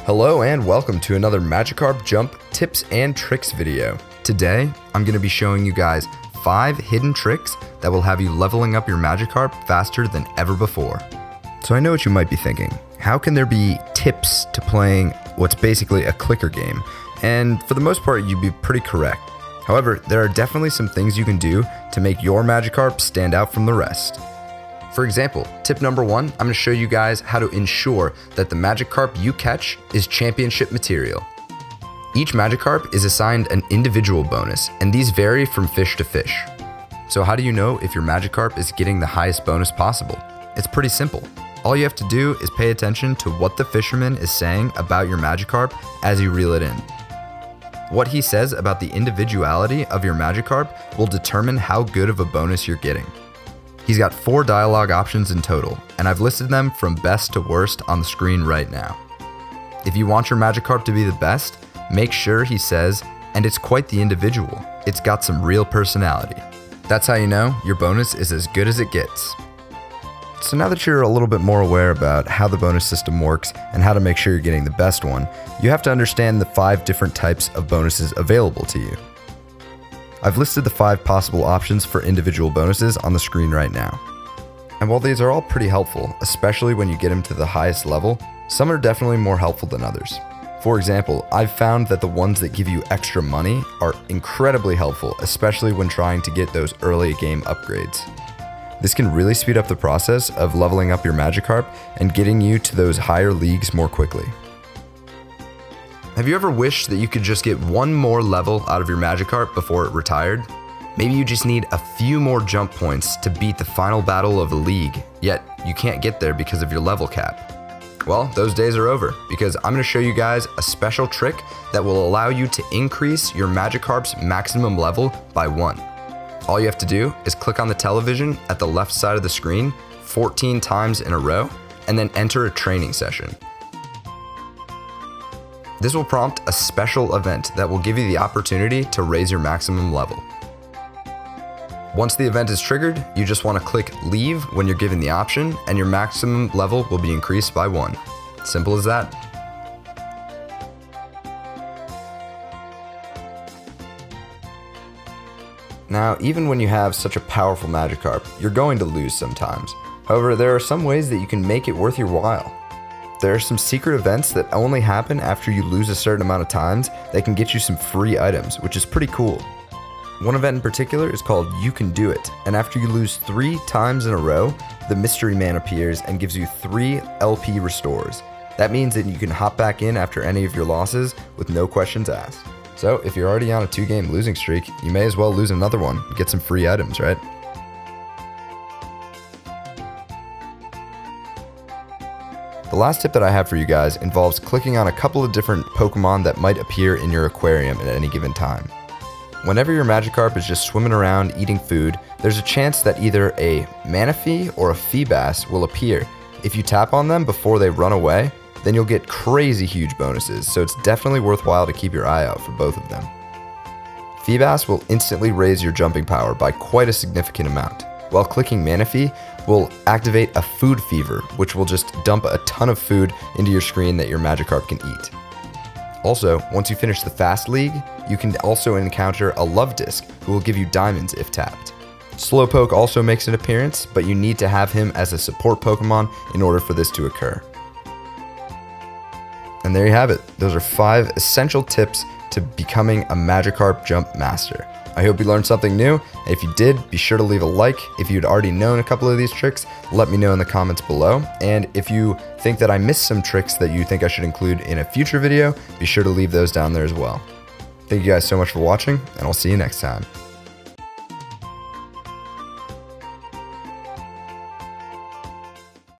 Hello and welcome to another Magikarp Jump tips and tricks video. Today, I'm going to be showing you guys 5 hidden tricks that will have you leveling up your Magikarp faster than ever before. So I know what you might be thinking. How can there be tips to playing what's basically a clicker game? And for the most part, you'd be pretty correct. However, there are definitely some things you can do to make your Magikarp stand out from the rest. For example, tip number 1, I'm going to show you guys how to ensure that the Magikarp you catch is championship material. Each Magikarp is assigned an individual bonus, and these vary from fish to fish. So how do you know if your Magikarp is getting the highest bonus possible? It's pretty simple. All you have to do is pay attention to what the fisherman is saying about your Magikarp as you reel it in. What he says about the individuality of your Magikarp will determine how good of a bonus you're getting. He's got 4 dialogue options in total, and I've listed them from best to worst on the screen right now. If you want your Magikarp to be the best, make sure he says, "And it's quite the individual. It's got some real personality." That's how you know your bonus is as good as it gets. So now that you're a little bit more aware about how the bonus system works and how to make sure you're getting the best one, you have to understand the 5 different types of bonuses available to you. I've listed the 5 possible options for individual bonuses on the screen right now. And while these are all pretty helpful, especially when you get them to the highest level, some are definitely more helpful than others. For example, I've found that the ones that give you extra money are incredibly helpful, especially when trying to get those early game upgrades. This can really speed up the process of leveling up your Magikarp and getting you to those higher leagues more quickly. Have you ever wished that you could just get one more level out of your Magikarp before it retired? Maybe you just need a few more jump points to beat the final battle of the league, yet you can't get there because of your level cap. Well, those days are over, because I'm going to show you guys a special trick that will allow you to increase your Magikarp's maximum level by 1. All you have to do is click on the television at the left side of the screen 14 times in a row, and then enter a training session. This will prompt a special event that will give you the opportunity to raise your maximum level. Once the event is triggered, you just want to click leave when you're given the option, and your maximum level will be increased by 1. Simple as that. Now, even when you have such a powerful Magikarp, you're going to lose sometimes. However, there are some ways that you can make it worth your while. There are some secret events that only happen after you lose a certain amount of times that can get you some free items, which is pretty cool. One event in particular is called You Can Do It, and after you lose 3 times in a row, the Mystery Man appears and gives you 3 LP restores. That means that you can hop back in after any of your losses with no questions asked. So if you're already on a 2-game losing streak, you may as well lose another one and get some free items, right? The last tip that I have for you guys involves clicking on a couple of different Pokemon that might appear in your aquarium at any given time. Whenever your Magikarp is just swimming around eating food, there's a chance that either a Manaphy or a Feebas will appear. If you tap on them before they run away, then you'll get crazy huge bonuses, so it's definitely worthwhile to keep your eye out for both of them. Feebas will instantly raise your jumping power by quite a significant amount, while clicking Manaphy will activate a food fever, which will just dump a ton of food into your screen that your Magikarp can eat. Also, once you finish the Fast League, you can also encounter a Love Disc, who will give you diamonds if tapped. Slowpoke also makes an appearance, but you need to have him as a support Pokemon in order for this to occur. And there you have it. Those are 5 essential tips to becoming a Magikarp Jump Master. I hope you learned something new. If you did, be sure to leave a like. If you'd already known a couple of these tricks, let me know in the comments below. And if you think that I missed some tricks that you think I should include in a future video, be sure to leave those down there as well. Thank you guys so much for watching, and I'll see you next time.